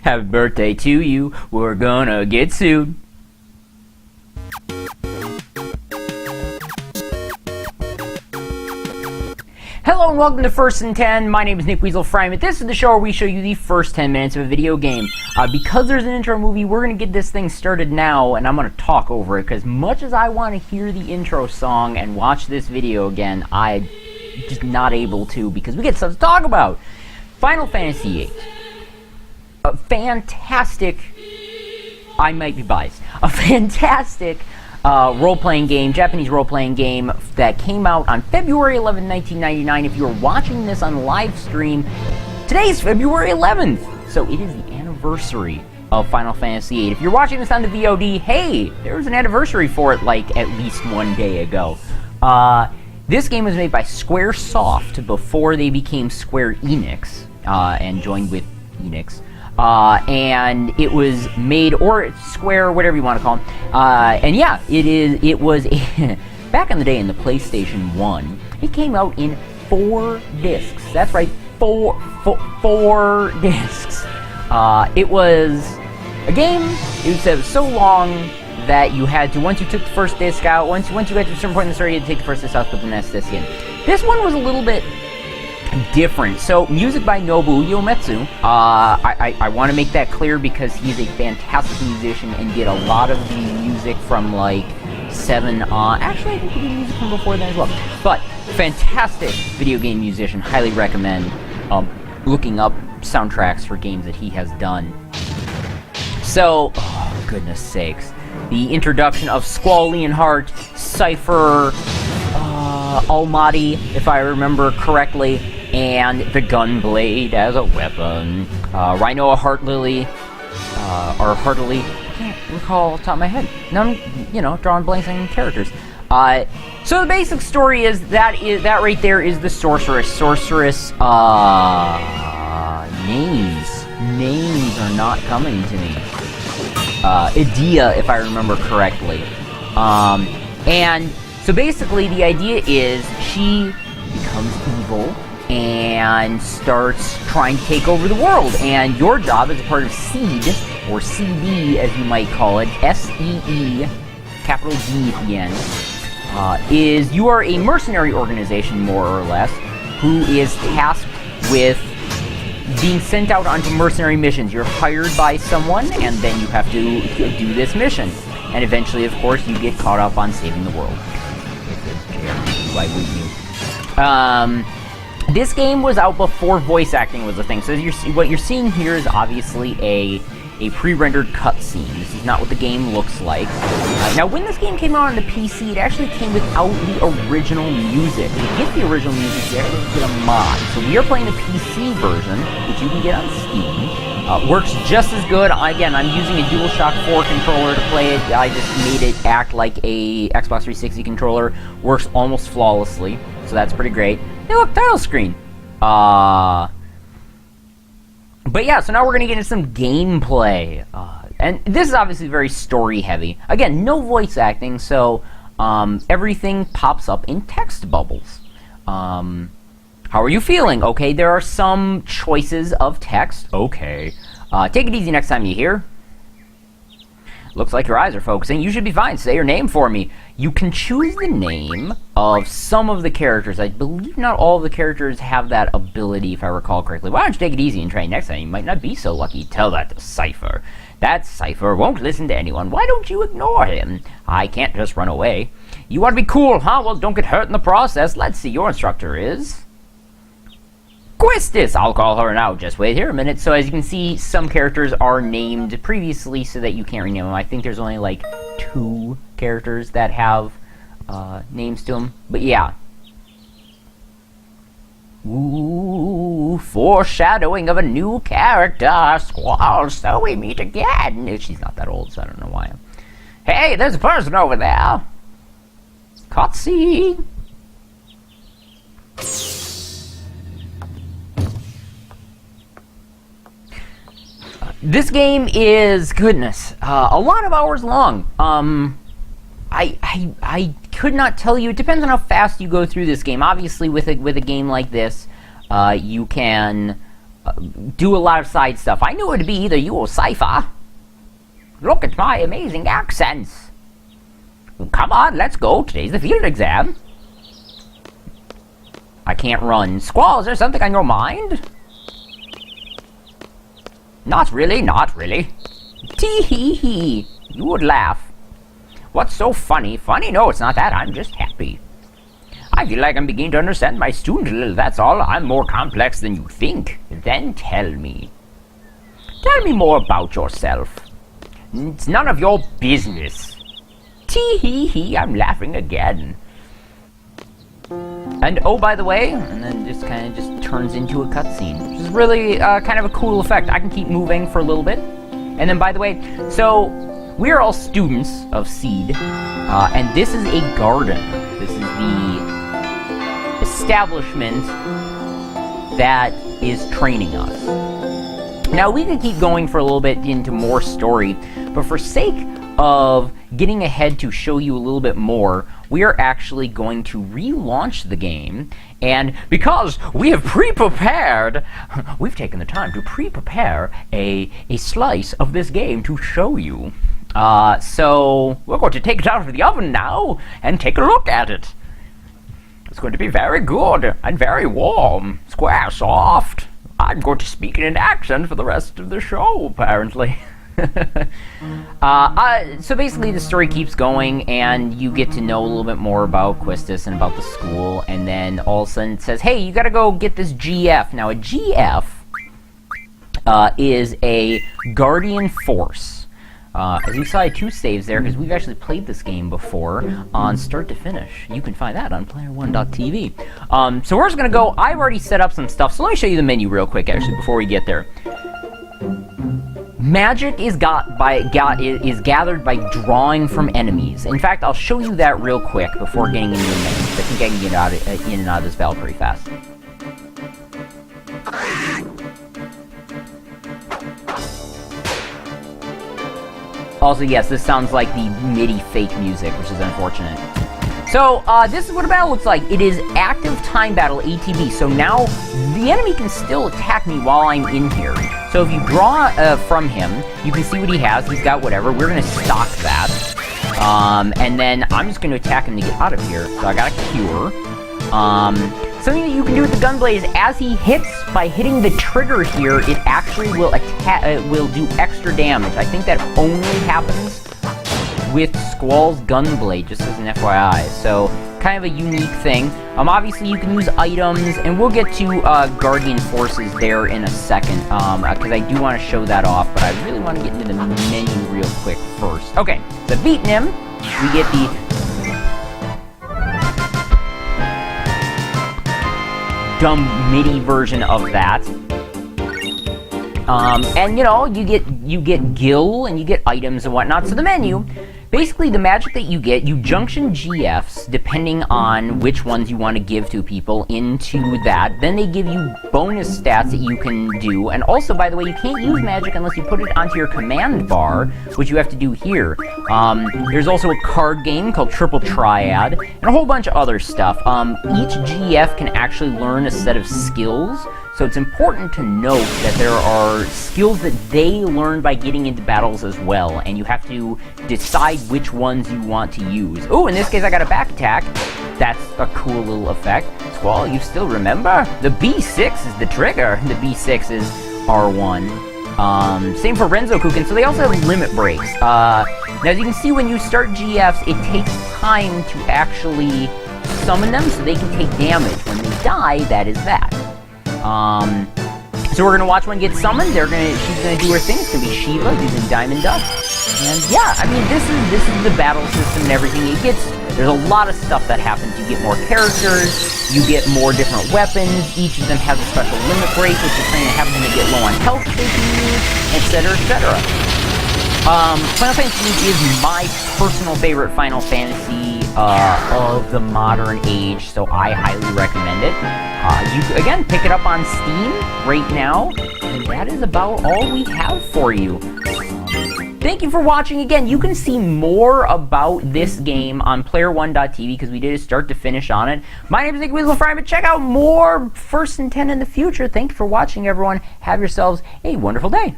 Happy birthday to you. We're gonna get sued. Hello and welcome to First and 10. My name is Nick Weasel Fryman. This is the show where we show you the first 10 minutes of a video game. Because there's an intro movie, we're going to get this thing started now, and I'm going to talk over it, because much as I want to hear the intro song and watch this video again, I'm just not able to, because we get stuff to talk about. Final Fantasy VIII. A fantastic... I might be biased. A fantastic... role-playing game, Japanese role-playing game that came out on February 11, 1999. If you're watching this on live stream, today's February 11th, so it is the anniversary of Final Fantasy VIII. If you're watching this on the VOD, hey, there was an anniversary for it like at least one day ago. This game was made by SQUARESOFT before they became Square Enix and joined with Enix. And it was made, or Square, whatever you want to call them. And yeah, it was, back in the day in the PlayStation 1, it came out in 4 discs. That's right, four discs. It was a game, it was so long that you had to, once you took the first disc out, once you got to a certain point in the story, you had to take the first disc out, put the next disc in. This one was a little bit different. So, music by Nobuo Uematsu. I want to make that clear because he's a fantastic musician and did a lot of the music from like 7 on. Actually, I think he did music from before then as well. But fantastic video game musician. Highly recommend looking up soundtracks for games that he has done. So, oh, goodness sakes, the introduction of Squall Leonhardt, Cypher, Almaty, if I remember correctly, and the Gunblade as a weapon, Rhino Heartlily, or Heartily, I can't recall off the top of my head. None, drawing blanks on characters. So the basic story is that right there is the sorceress. Sorceress, names are not coming to me. Edea, if I remember correctly. And so basically the idea is she becomes evil and starts trying to take over the world, and your job as a part of SEED, or CD as you might call it, S-E-E, capital D at the end, is you are a mercenary organization, more or less, who is tasked with being sent out onto mercenary missions. You're hired by someone, and then you have to do this mission. And eventually, of course, you get caught up on saving the world. Why wouldn't you? This game was out before voice acting was a thing. So what you're seeing here is obviously a pre-rendered cutscene. This is not what the game looks like. Now, when this game came out on the PC, it actually came without the original music. To get the original music, you have to get a mod. So we are playing the PC version, which you can get on Steam. Works just as good. Again, I'm using a DualShock 4 controller to play it. I just made it act like a Xbox 360 controller. Works almost flawlessly, so that's pretty great. Hey, look, title screen. But yeah, so now we're going to get into some gameplay. And this is obviously very story-heavy. Again, no voice acting, so everything pops up in text bubbles. How are you feeling? Okay, there are some choices of text. Okay. Take it easy next time you hear. Looks like your eyes are focusing. You should be fine. Say your name for me. You can choose the name of some of the characters. I believe not all of the characters have that ability, if I recall correctly. Why don't you take it easy and try next time? You might not be so lucky. Tell that to Cypher. That Cypher won't listen to anyone. Why don't you ignore him? I can't just run away. You want to be cool, huh? Well, don't get hurt in the process. Let's see. Your instructor is... Quistis! I'll call her now. Just wait here a minute. So as you can see, some characters are named previously so that you can't rename them. I think there's only like 2 characters that have names to them. But yeah. Ooh, foreshadowing of a new character. Squall, so we meet again. She's not that old, so I don't know why. Hey, there's a person over there. Cutscene. This game is, goodness, a lot of hours long. I could not tell you. It depends on how fast you go through this game. Obviously, with a game like this, you can do a lot of side stuff. I knew it'd be either you or Cypher. Look at my amazing accents. Come on, let's go. Today's the field exam. I can't run. Squall, is there something on your mind? Not really, not really. Tee-hee-hee. You would laugh. What's so funny? Funny? No, it's not that. I'm just happy. I feel like I'm beginning to understand my student a little, that's all. I'm more complex than you think. Then tell me. Tell me more about yourself. It's none of your business. Tee-hee-hee, I'm laughing again. And oh, by the way, and then just kind of just turns into a cutscene, which is really kind of a cool effect. I can keep moving for a little bit. And then, by the way, so we are all students of Seed, and this is a garden. This is the establishment that is training us. Now, we could keep going for a little bit into more story, but for sake of getting ahead to show you a little bit more, we are actually going to relaunch the game, and because we have pre-prepared, we've taken the time to pre-prepare a slice of this game to show you. So we're going to take it out of the oven now and take a look at it. It's going to be very good and very warm. SQUARESOFT. I'm going to speak in an accent for the rest of the show, apparently. So basically the story keeps going, and you get to know a little bit more about Quistis and about the school, and then all of a sudden it says, hey, you gotta go get this GF. Now, a GF is a Guardian Force. As you saw, I had 2 saves there, because we've actually played this game before on start to finish. You can find that on player1.tv. So we're just gonna go. I've already set up some stuff, so let me show you the menu real quick, actually, before we get there. Magic is gathered by drawing from enemies. In fact, I'll show you that real quick before getting into the menu. I think I can get in and out of this battle pretty fast. Also, yes, this sounds like the MIDI fake music, which is unfortunate. So, this is what a battle looks like. It is active time battle, ATB. So now, the enemy can still attack me while I'm in here. So if you draw from him, you can see what he has. He's got whatever. We're going to stock that. And then I'm just going to attack him to get out of here. So I got a cure. Something that you can do with the Gunblade is, as he hits, by hitting the trigger here, it actually will will do extra damage. I think that only happens with Squall's Gunblade, just as an FYI. So, kind of a unique thing. Obviously you can use items, and we'll get to Guardian Forces there in a second, because I do want to show that off, but I really want to get into the menu real quick first. Okay, so beating him, we get the dumb MIDI version of that. And you know, you get gil and you get items and whatnot. So the menu, basically the magic that you get, you junction GFs depending on which ones you want to give to people into that. Then they give you bonus stats that you can do. And also, by the way, you can't use magic unless you put it onto your command bar, which you have to do here. There's also a card game called Triple Triad, and a whole bunch of other stuff. Each GF can actually learn a set of skills. So it's important to note that there are skills that they learn by getting into battles as well, and you have to decide which ones you want to use. Oh, in this case I got a back attack. That's a cool little effect. Squall, you still remember? The B6 is the trigger. The B6 is R1. Same for Renzo Kukin, so they also have limit breaks. Now as you can see, when you start GFs, it takes time to actually summon them so they can take damage. When they die, that is that. So we're gonna watch one get summoned. She's gonna do her thing. It's gonna be Shiva using Diamond Dust. And yeah, I mean, this is the battle system and everything. There's a lot of stuff that happens. You get more characters, you get more different weapons. Each of them has a special limit break, which is going to have them to get low on health they can use, etc., etc. Final Fantasy VIII is my personal favorite Final Fantasy of the modern age, so I highly recommend it. You can, again, pick it up on Steam right now, and that is about all we have for you. thank you for watching again. You can see more about this game on player1.tv because we did a start to finish on it. My name is Nick Weasel Fryman. Check out more First and 10 in the future. Thank you for watching, everyone. Have yourselves a wonderful day.